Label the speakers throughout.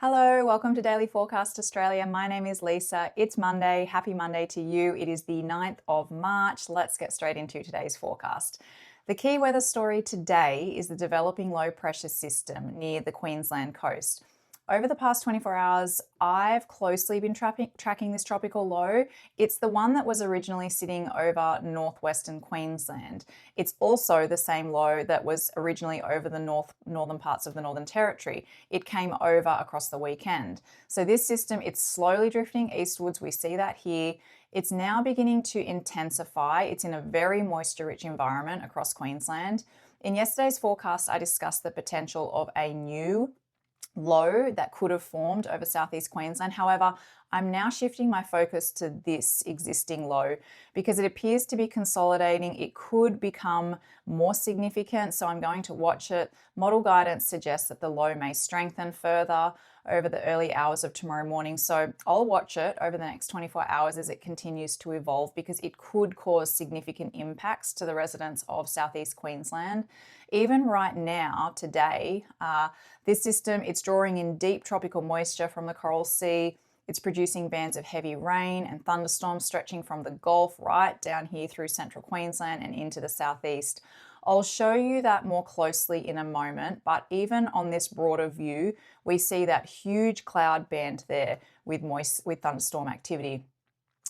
Speaker 1: Hello, welcome to Daily Forecast Australia. My name is Lisa. It's Monday. Happy Monday to you. It is the 9th of March. Let's get straight into today's forecast. The key weather story today is the developing low pressure system near the Queensland coast. Over the past 24 hours, I've closely been tracking this tropical low. It's the one that was originally sitting over northwestern Queensland. It's also the same low that was originally over the northern parts of the Northern Territory. It came over across the weekend. So this system, it's slowly drifting eastwards. We see that here. It's now beginning to intensify. It's in a very moisture-rich environment across Queensland. In yesterday's forecast, I discussed the potential of a new low that could have formed over southeast Queensland. However, I'm now shifting my focus to this existing low because it appears to be consolidating. It could become more significant, so I'm going to watch it. Model guidance suggests that the low may strengthen further over the early hours of tomorrow morning. So I'll watch it over the next 24 hours as it continues to evolve because it could cause significant impacts to the residents of southeast Queensland. Even right now, today, this system, it's drawing in deep tropical moisture from the Coral Sea. It's producing bands of heavy rain and thunderstorms stretching from the Gulf right down here through central Queensland and into the southeast. I'll show you that more closely in a moment, but even on this broader view, we see that huge cloud band there with thunderstorm activity.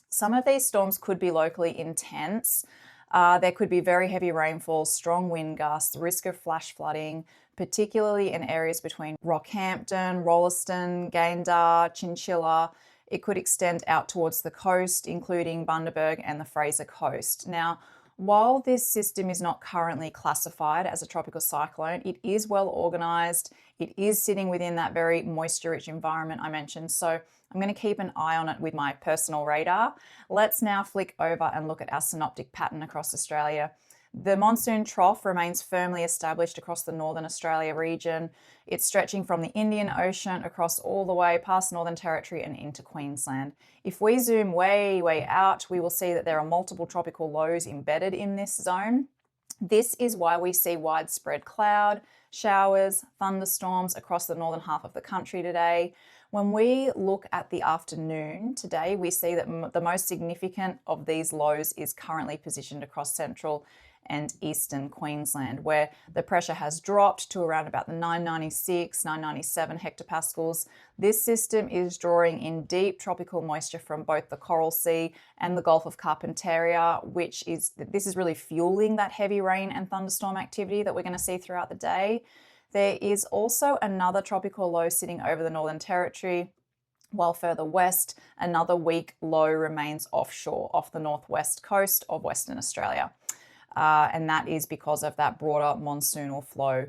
Speaker 1: Some of these storms could be locally intense. There could be very heavy rainfall, strong wind gusts, risk of flash flooding, particularly in areas between Rockhampton, Rolleston, Gayndah, Chinchilla. It could extend out towards the coast, including Bundaberg and the Fraser Coast. Now, while this system is not currently classified as a tropical cyclone, it is well organised. It is sitting within that very moisture-rich environment I mentioned. So I'm going to keep an eye on it with my personal radar. Let's now flick over and look at our synoptic pattern across Australia. The monsoon trough remains firmly established across the Northern Australia region. It's stretching from the Indian Ocean across all the way past Northern Territory and into Queensland. If we zoom way out, we will see that there are multiple tropical lows embedded in this zone. This is why we see widespread cloud, showers, thunderstorms across the northern half of the country today. When we look at the afternoon today, we see that the most significant of these lows is currently positioned across central and eastern Queensland, where the pressure has dropped to around about the 996, 997 hectopascals. This system is drawing in deep tropical moisture from both the Coral Sea and the Gulf of Carpentaria, this is really fueling that heavy rain and thunderstorm activity that we're going to see throughout the day. There is also another tropical low sitting over the Northern Territory, while further west, another weak low remains offshore off the northwest coast of Western Australia. And that is because of that broader monsoonal flow.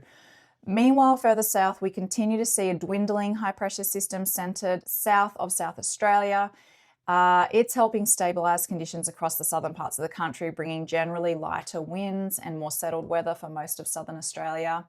Speaker 1: Meanwhile, further south, we continue to see a dwindling high pressure system centred south of South Australia. It's helping stabilise conditions across the southern parts of the country, bringing generally lighter winds and more settled weather for most of southern Australia.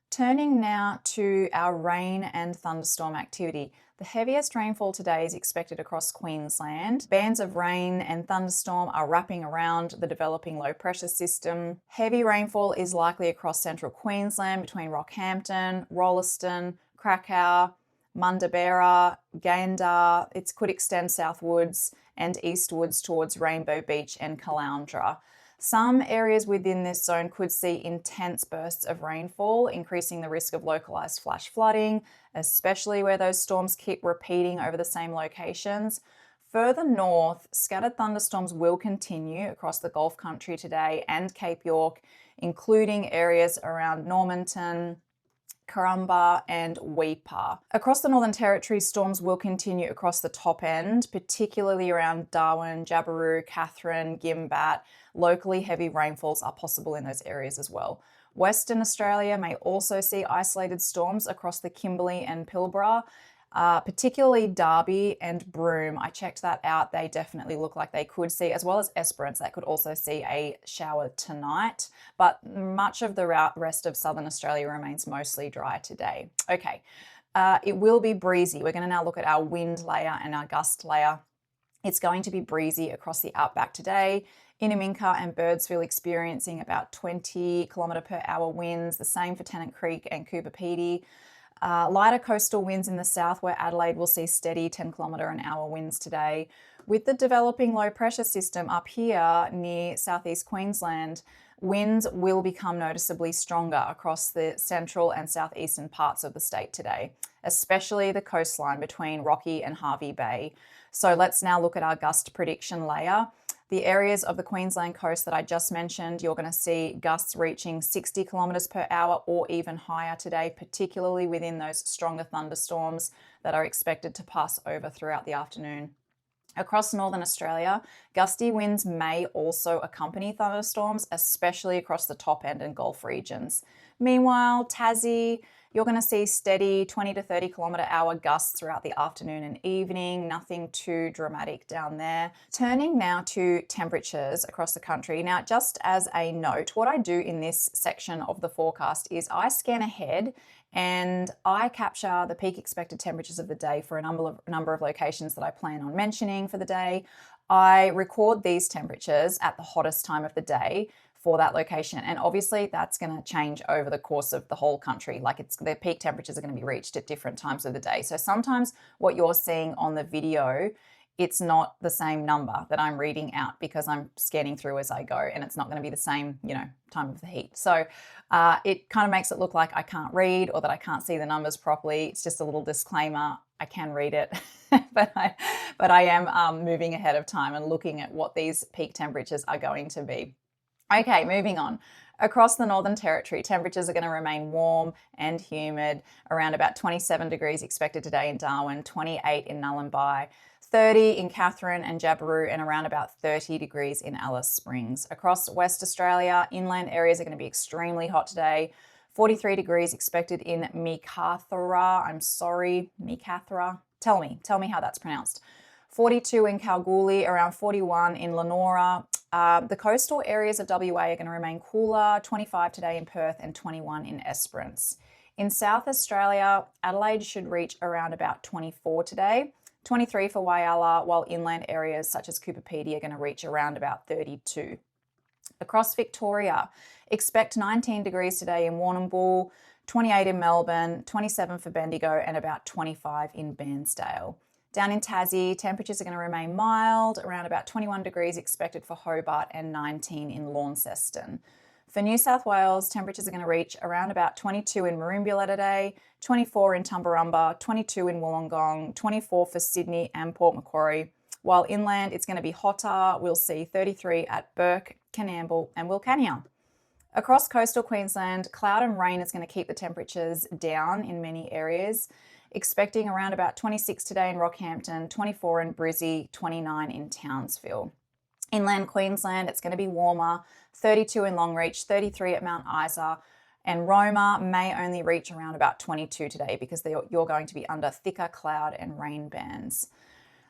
Speaker 1: Turning now to our rain and thunderstorm activity. The heaviest rainfall today is expected across Queensland. Bands of rain and thunderstorm are wrapping around the developing low pressure system. Heavy rainfall is likely across central Queensland between Rockhampton, Rolleston, Krakow, Bundaberg, Gayndah. It could extend southwards and eastwards towards Rainbow Beach and Caloundra. Some areas within this zone could see intense bursts of rainfall, increasing the risk of localised flash flooding, especially where those storms keep repeating over the same locations. Further north, scattered thunderstorms will continue across the Gulf country today and Cape York, including areas around Normanton, Karumba and Weipa. Across the Northern Territory, storms will continue across the top end, particularly around Darwin, Jabiru, Katherine, Gimbat. Locally heavy rainfalls are possible in those areas as well. Western Australia may also see isolated storms across the Kimberley and Pilbara, particularly Derby and Broome. I checked that out. They definitely look like they could see, as well as Esperance, that could also see a shower tonight. But much of the rest of southern Australia remains mostly dry today. Okay, it will be breezy. We're going to now look at our wind layer and our gust layer. It's going to be breezy across the outback today. Inaminka and Birdsville experiencing about 20 km/h winds, the same for Tennant Creek and Coober Pedy. Lighter coastal winds in the south, where Adelaide will see steady 10-kilometre-an-hour winds today. With the developing low pressure system up here near southeast Queensland, winds will become noticeably stronger across the central and southeastern parts of the state today, especially the coastline between Rocky and Hervey Bay. So let's now look at our gust prediction layer. The areas of the Queensland coast that I just mentioned, you're going to see gusts reaching 60 kilometres per hour or even higher today, particularly within those stronger thunderstorms that are expected to pass over throughout the afternoon. Across northern Australia, gusty winds may also accompany thunderstorms, especially across the top end and Gulf regions. Meanwhile, Tassie, you're going to see steady 20 to 30 kilometre-hour gusts throughout the afternoon and evening, nothing too dramatic down there. Turning now to temperatures across the country. Now, just as a note, what I do in this section of the forecast is I scan ahead and I capture the peak expected temperatures of the day for a number of locations that I plan on mentioning for the day. I record these temperatures at the hottest time of the day for that location. And obviously that's going to change over the course of the whole country. Like the peak temperatures are going to be reached at different times of the day. So sometimes what you're seeing on the video, it's not the same number that I'm reading out because I'm scanning through as I go, and it's not going to be the same, time of the heat. So it kind of makes it look like I can't read or that I can't see the numbers properly. It's just a little disclaimer. I can read it, but I am moving ahead of time and looking at what these peak temperatures are going to be. Okay, moving on. Across the Northern Territory, temperatures are going to remain warm and humid, around about 27 degrees expected today in Darwin, 28 in Nullarbor, 30 in Katherine and Jabiru, and around about 30 degrees in Alice Springs. Across West Australia, inland areas are going to be extremely hot today. 43 degrees expected in Meekatharra. I'm sorry, Meekatharra. Tell me how that's pronounced. 42 in Kalgoorlie, around 41 in Lenora. The coastal areas of WA are going to remain cooler, 25 today in Perth and 21 in Esperance. In South Australia, Adelaide should reach around about 24 today, 23 for Whyalla, while inland areas such as Cooper Pedy are going to reach around about 32. Across Victoria, expect 19 degrees today in Warrnambool, 28 in Melbourne, 27 for Bendigo, and about 25 in Bairnsdale. Down in Tassie, temperatures are going to remain mild, around about 21 degrees expected for Hobart and 19 in Launceston. For New South Wales, temperatures are going to reach around about 22 in Merimbula today, 24 in Tumbarumba, 22 in Wollongong, 24 for Sydney and Port Macquarie. While inland, it's going to be hotter. We'll see 33 at Burke, Canamble and Wilcannia. Across coastal Queensland, cloud and rain is going to keep the temperatures down in many areas. Expecting around about 26 today in Rockhampton, 24 in Brisbane, 29 in Townsville. Inland Queensland, it's going to be warmer, 32 in Longreach, 33 at Mount Isa, and Roma may only reach around about 22 today because you're going to be under thicker cloud and rain bands.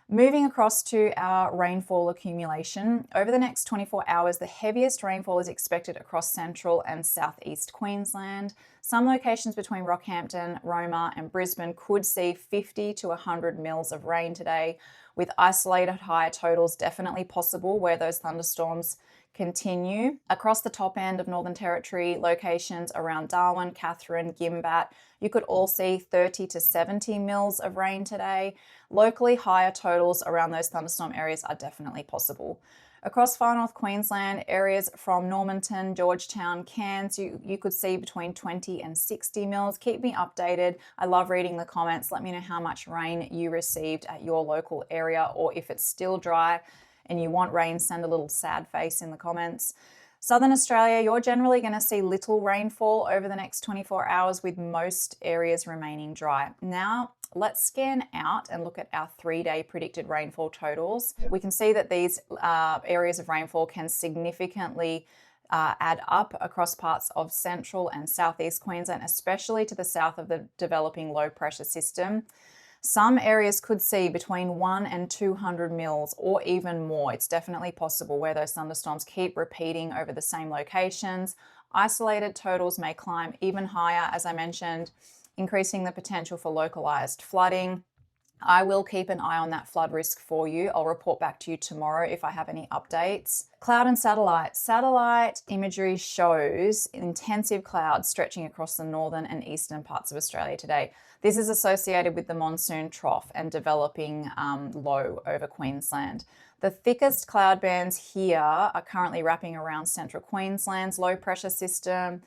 Speaker 1: Moving across to our rainfall accumulation, over the next 24 hours, the heaviest rainfall is expected across central and southeast Queensland. Some locations between Rockhampton, Roma and Brisbane could see 50 to 100 mils of rain today, with isolated higher totals definitely possible where those thunderstorms continue. Across the top end of Northern Territory, locations around Darwin, Katherine, Gimbat, you could all see 30 to 70 mils of rain today. Locally, higher totals around those thunderstorm areas are definitely possible. Across far north Queensland, areas from Normanton, Georgetown, Cairns, you could see between 20 and 60 mils. Keep me updated. I love reading the comments. Let me know how much rain you received at your local area, or if it's still dry and you want rain, send a little sad face in the comments. Southern Australia, you're generally going to see little rainfall over the next 24 hours with most areas remaining dry. Now, let's scan out and look at our 3-day predicted rainfall totals. We can see that these areas of rainfall can significantly add up across parts of central and southeast Queensland, especially to the south of the developing low pressure system. Some areas could see between 1 and 200 mils or even more. It's definitely possible where those thunderstorms keep repeating over the same locations. Isolated totals may climb even higher, as I mentioned, increasing the potential for localized flooding. I will keep an eye on that flood risk for you. I'll report back to you tomorrow if I have any updates. Cloud and satellite. Satellite imagery shows intensive clouds stretching across the northern and eastern parts of Australia today. This is associated with the monsoon trough and developing low over Queensland. The thickest cloud bands here are currently wrapping around central Queensland's low pressure system.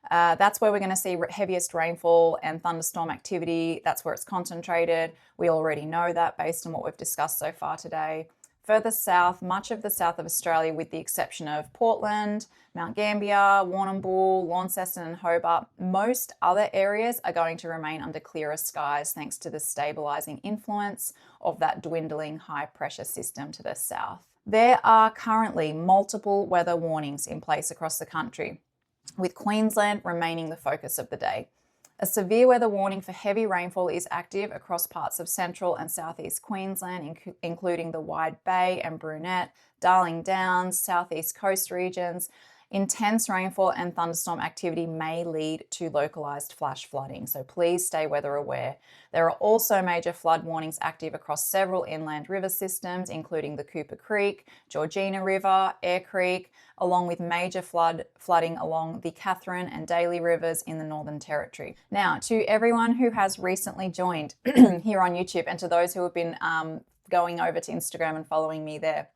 Speaker 1: That's where we're going to see heaviest rainfall and thunderstorm activity. That's where it's concentrated. We already know that based on what we've discussed so far today. Further south, much of the south of Australia, with the exception of Portland, Mount Gambier, Warrnambool, Launceston and Hobart, most other areas are going to remain under clearer skies thanks to the stabilising influence of that dwindling high pressure system to the south. There are currently multiple weather warnings in place across the country, with Queensland remaining the focus of the day. A severe weather warning for heavy rainfall is active across parts of central and southeast Queensland, including the Wide Bay and Brunette, Darling Downs, southeast coast regions. Intense rainfall and thunderstorm activity may lead to localised flash flooding, so please stay weather aware. There are also major flood warnings active across several inland river systems, including the Cooper Creek, Georgina River, Eyre Creek, along with major flooding along the Catherine and Daly rivers in the Northern Territory. Now, to everyone who has recently joined here on YouTube and to those who have been going over to Instagram and following me there,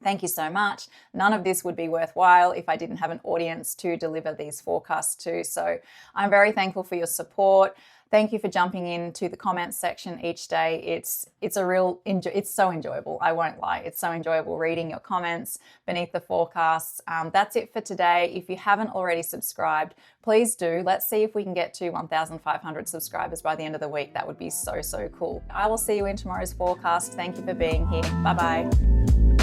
Speaker 1: thank you so much. None of this would be worthwhile if I didn't have an audience to deliver these forecasts to. So I'm very thankful for your support. Thank you for jumping into the comments section each day. It's so enjoyable. I won't lie. It's so enjoyable reading your comments beneath the forecasts. That's it for today. If you haven't already subscribed, please do. Let's see if we can get to 1,500 subscribers by the end of the week. That would be so, so cool. I will see you in tomorrow's forecast. Thank you for being here. Bye-bye.